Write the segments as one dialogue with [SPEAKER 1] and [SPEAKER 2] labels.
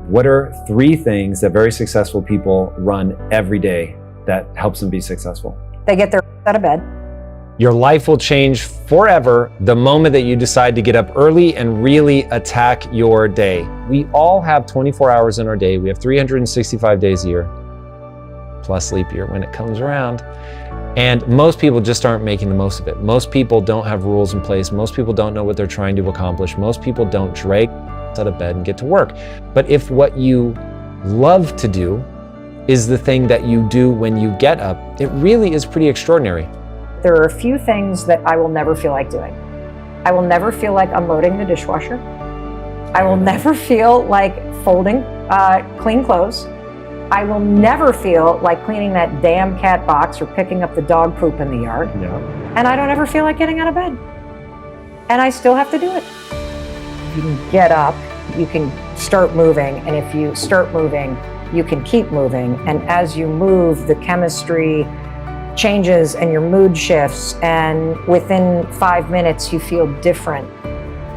[SPEAKER 1] What are 3 things that very successful people run every day that helps them be successful?
[SPEAKER 2] They get their out of bed.
[SPEAKER 1] Your life will change forever the moment that you decide to get up early and really attack your day. We all have 24 hours in our day. We have 365 days a year, plus leap year when it comes around. And most people just aren't making the most of it. Most people don't have rules in place. Most people don't know what they're trying to accomplish. Most people don't drag out of bed and get to work. But if what you love to do is the thing that you do when you get up, it really is pretty extraordinary.
[SPEAKER 2] There are a few things that I will never feel like doing. I will never feel like unloading the dishwasher. I will never feel like folding clean clothes. I will never feel like cleaning that damn cat box or picking up the dog poop in the yard.
[SPEAKER 1] Yeah.
[SPEAKER 2] And I don't ever feel like getting out of bed. And I still have to do it. You can get up, you can start moving, and if you start moving, you can keep moving. And as you move, the chemistry changes and your mood shifts, and within 5 minutes you feel different,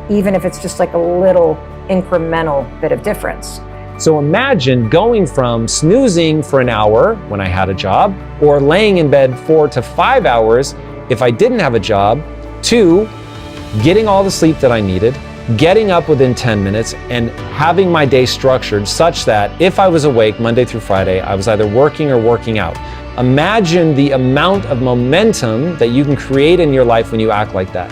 [SPEAKER 2] even if it's just like a little incremental bit of difference.
[SPEAKER 1] So imagine going from snoozing for an hour when I had a job, or laying in bed 4 to 5 hours if I didn't have a job, to getting all the sleep that I needed, getting up within 10 minutes, and having my day structured such that if I was awake Monday through Friday, I was either working or working out. Imagine the amount of momentum that you can create in your life when you act like that.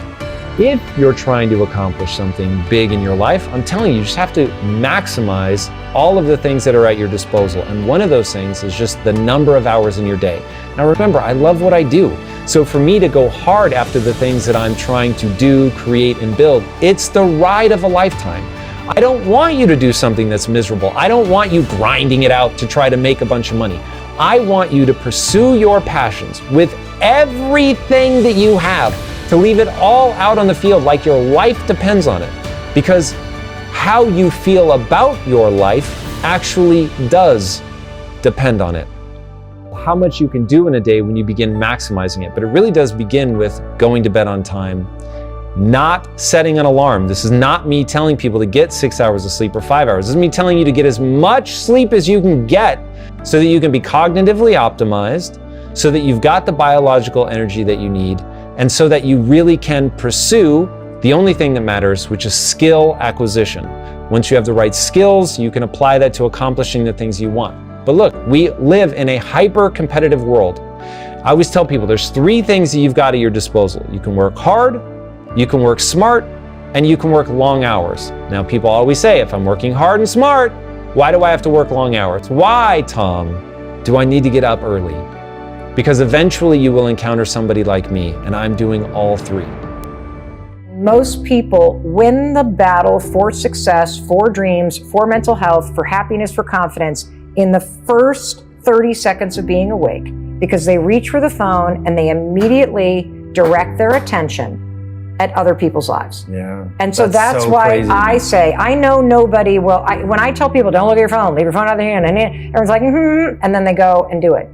[SPEAKER 1] If you're trying to accomplish something big in your life, I'm telling you, you just have to maximize all of the things that are at your disposal. And one of those things is just the number of hours in your day. Now remember, I love what I do. So for me to go hard after the things that I'm trying to do, create, and build, it's the ride of a lifetime. I don't want you to do something that's miserable. I don't want you grinding it out to try to make a bunch of money. I want you to pursue your passions with everything that you have, to leave it all out on the field like your life depends on it. Because how you feel about your life actually does depend on it. How much you can do in a day when you begin maximizing it. But it really does begin with going to bed on time, not setting an alarm. This is not me telling people to get 6 hours of sleep or 5 hours. This is me telling you to get as much sleep as you can get so that you can be cognitively optimized, so that you've got the biological energy that you need, and so that you really can pursue the only thing that matters, which is skill acquisition. Once you have the right skills, you can apply that to accomplishing the things you want. But look, we live in a hyper-competitive world. I always tell people there's 3 things that you've got at your disposal. You can work hard, you can work smart, and you can work long hours. Now, people always say, if I'm working hard and smart, why do I have to work long hours? Why, Tom, do I need to get up early? Because eventually you will encounter somebody like me, and I'm doing all 3.
[SPEAKER 2] Most people win the battle for success, for dreams, for mental health, for happiness, for confidence in the first 30 seconds of being awake, because they reach for the phone and they immediately direct their attention at other people's lives.
[SPEAKER 1] Yeah.
[SPEAKER 2] And so that's so why crazy. I say, I know nobody will, when I tell people, don't look at your phone, leave your phone out of their hand, and everyone's like, and then they go and do it.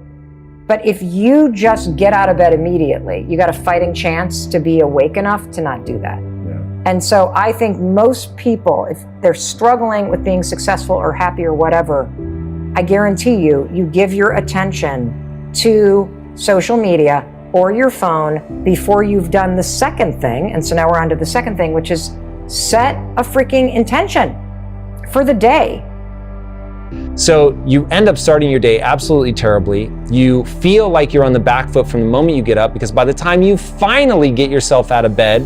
[SPEAKER 2] But if you just get out of bed immediately, you got a fighting chance to be awake enough to not do that.
[SPEAKER 1] Yeah.
[SPEAKER 2] And so I think most people, if they're struggling with being successful or happy or whatever, I guarantee you, you give your attention to social media or your phone before you've done the second thing. And so now we're on to the second thing, which is set a freaking intention for the day.
[SPEAKER 1] So you end up starting your day absolutely terribly. You feel like you're on the back foot from the moment you get up, because by the time you finally get yourself out of bed,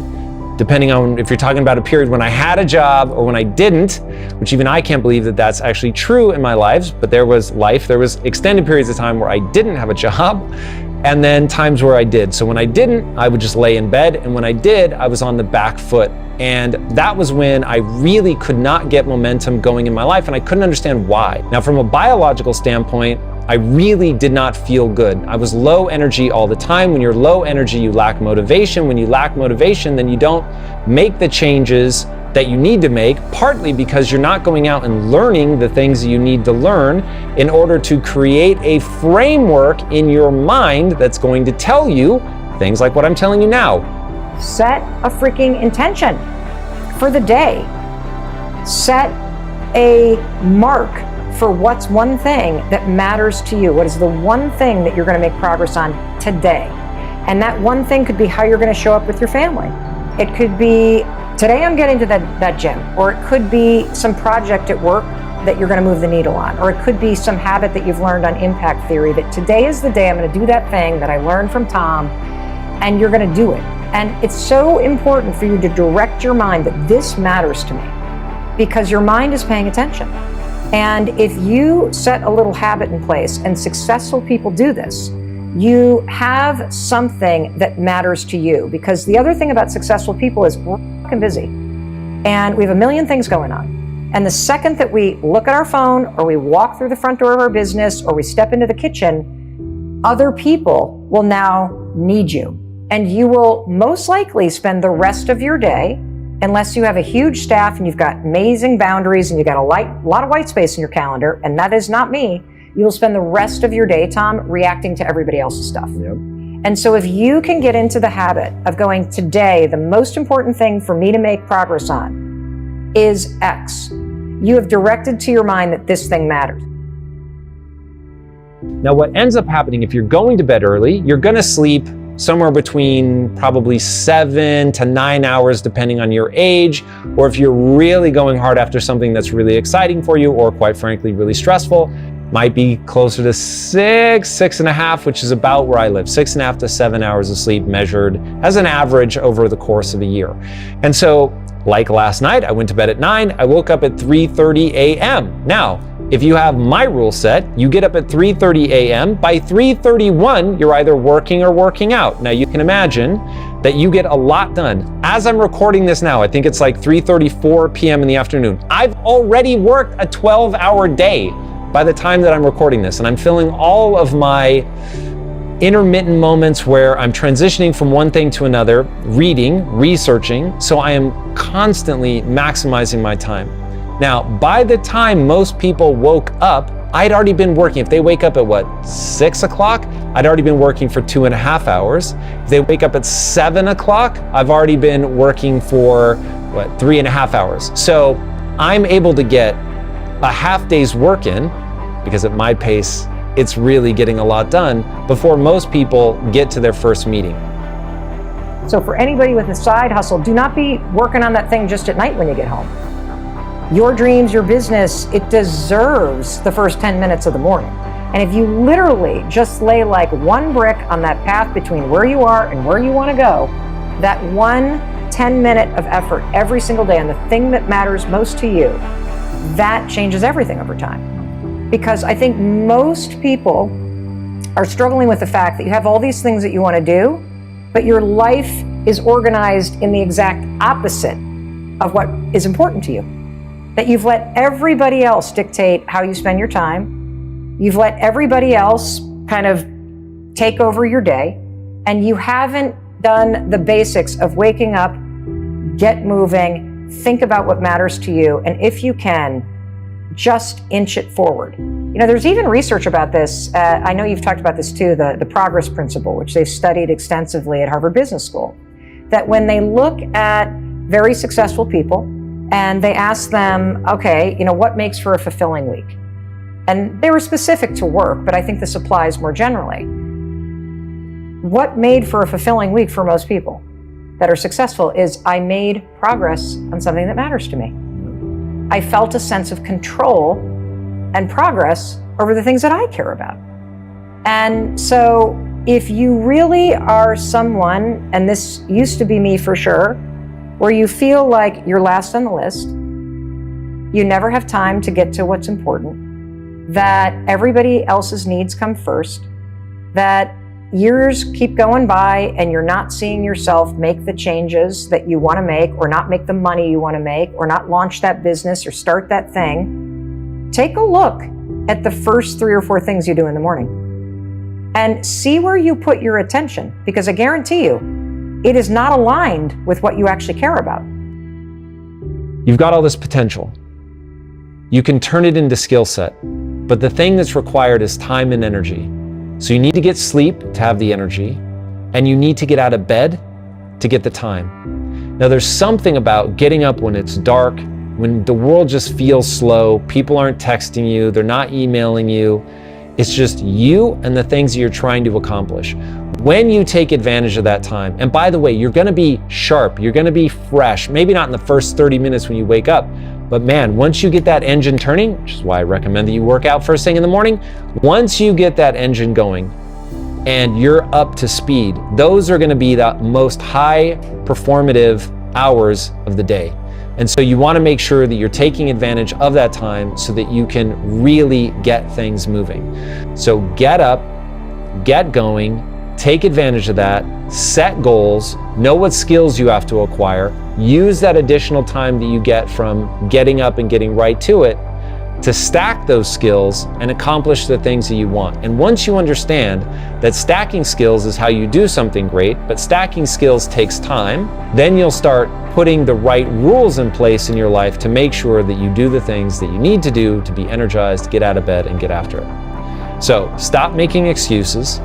[SPEAKER 1] depending on if you're talking about a period when I had a job or when I didn't, which even I can't believe that that's actually true in my life, but there was extended periods of time where I didn't have a job, and then times where I did. So when I didn't, I would just lay in bed, and when I did, I was on the back foot. And that was when I really could not get momentum going in my life, and I couldn't understand why. Now, from a biological standpoint, I really did not feel good. I was low energy all the time. When you're low energy, you lack motivation. When you lack motivation, then you don't make the changes that you need to make, partly because you're not going out and learning the things you need to learn in order to create a framework in your mind that's going to tell you things like what I'm telling you now.
[SPEAKER 2] Set a freaking intention for the day. Set a mark for what's one thing that matters to you. What is the one thing that you're going to make progress on today? And that one thing could be how you're going to show up with your family. It could be, today I'm getting to that gym, or it could be some project at work that you're going to move the needle on, or it could be some habit that you've learned on impact theory, that today is the day I'm going to do that thing that I learned from Tom, and you're going to do it. And it's so important for you to direct your mind that this matters to me, because your mind is paying attention. And if you set a little habit in place, and successful people do this, you have something that matters to you. Because the other thing about successful people is we're fucking busy, and we have a million things going on. And the second that we look at our phone, or we walk through the front door of our business, or we step into the kitchen, other people will now need you. And you will most likely spend the rest of your day, unless you have a huge staff and you've got amazing boundaries and you've got a lot of white space in your calendar, and that is not me, you will spend the rest of your day, Tom, reacting to everybody else's stuff.
[SPEAKER 1] Yep.
[SPEAKER 2] And so if you can get into the habit of going, today, the most important thing for me to make progress on is X, you have directed to your mind that this thing matters.
[SPEAKER 1] Now, what ends up happening if you're going to bed early, you're going to sleep somewhere between probably 7 to 9 hours, depending on your age, or if you're really going hard after something that's really exciting for you, or quite frankly, really stressful, might be closer to 6.5, which is about where I live, 6.5 to 7 hours of sleep measured as an average over the course of a year. And so, like last night, I went to bed at 9, I woke up at 3:30 a.m. Now, if you have my rule set, you get up at 3:30 a.m. By 3:31, you're either working or working out. Now, you can imagine that you get a lot done. As I'm recording this now, I think it's like 3:34 p.m. in the afternoon. I've already worked a 12-hour day by the time that I'm recording this, and I'm filling all of my intermittent moments where I'm transitioning from one thing to another, reading, researching, so I am constantly maximizing my time. Now, by the time most people woke up, I'd already been working. If they wake up at 6 o'clock, I'd already been working for 2.5 hours. If they wake up at 7 o'clock, I've already been working for 3.5 hours. So I'm able to get a half day's work in, because at my pace, it's really getting a lot done before most people get to their first meeting.
[SPEAKER 2] So for anybody with a side hustle, do not be working on that thing just at night when you get home. Your dreams, your business, it deserves the first 10 minutes of the morning. And if you literally just lay like one brick on that path between where you are and where you want to go, that 10-minute of effort every single day on the thing that matters most to you, that changes everything over time. Because I think most people are struggling with the fact that you have all these things that you want to do, but your life is organized in the exact opposite of what is important to you. That you've let everybody else dictate how you spend your time. You've let everybody else kind of take over your day, and you haven't done the basics of waking up, get moving, think about what matters to you, and if you can, just inch it forward. You know, there's even research about this. I know you've talked about this too, the progress principle, which they've studied extensively at Harvard Business School, that when they look at very successful people and they ask them, okay, you know, what makes for a fulfilling week? And they were specific to work, but I think this applies more generally. What made for a fulfilling week for most people that are successful is I made progress on something that matters to me. I felt a sense of control and progress over the things that I care about. And so if you really are someone, and this used to be me for sure, where you feel like you're last on the list, you never have time to get to what's important, that everybody else's needs come first, that years keep going by and you're not seeing yourself make the changes that you want to make, or not make the money you want to make, or not launch that business or start that thing, take a look at the first 3 or 4 things you do in the morning and see where you put your attention, because I guarantee you, it is not aligned with what you actually care about.
[SPEAKER 1] You've got all this potential. You can turn it into skill set, but the thing that's required is time and energy. So you need to get sleep to have the energy, and you need to get out of bed to get the time. Now, there's something about getting up when it's dark, when the world just feels slow, people aren't texting you, they're not emailing you, it's just you and the things you're trying to accomplish. When you take advantage of that time, and by the way, you're gonna be sharp, you're gonna be fresh, maybe not in the first 30 minutes when you wake up, but man, once you get that engine turning, which is why I recommend that you work out first thing in the morning, once you get that engine going and you're up to speed, those are gonna be the most high performative hours of the day. And so you wanna make sure that you're taking advantage of that time so that you can really get things moving. So get up, get going, take advantage of that, set goals, know what skills you have to acquire, use that additional time that you get from getting up and getting right to it to stack those skills and accomplish the things that you want. And once you understand that stacking skills is how you do something great, but stacking skills takes time, then you'll start putting the right rules in place in your life to make sure that you do the things that you need to do to be energized, get out of bed, and get after it. So stop making excuses.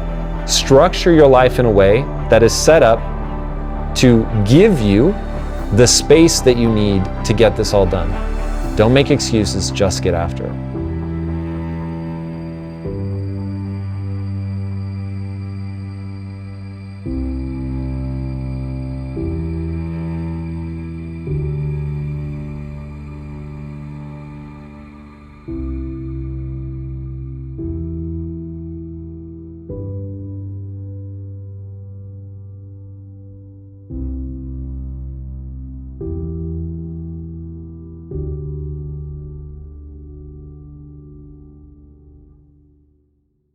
[SPEAKER 1] Structure your life in a way that is set up to give you the space that you need to get this all done. Don't make excuses, just get after it.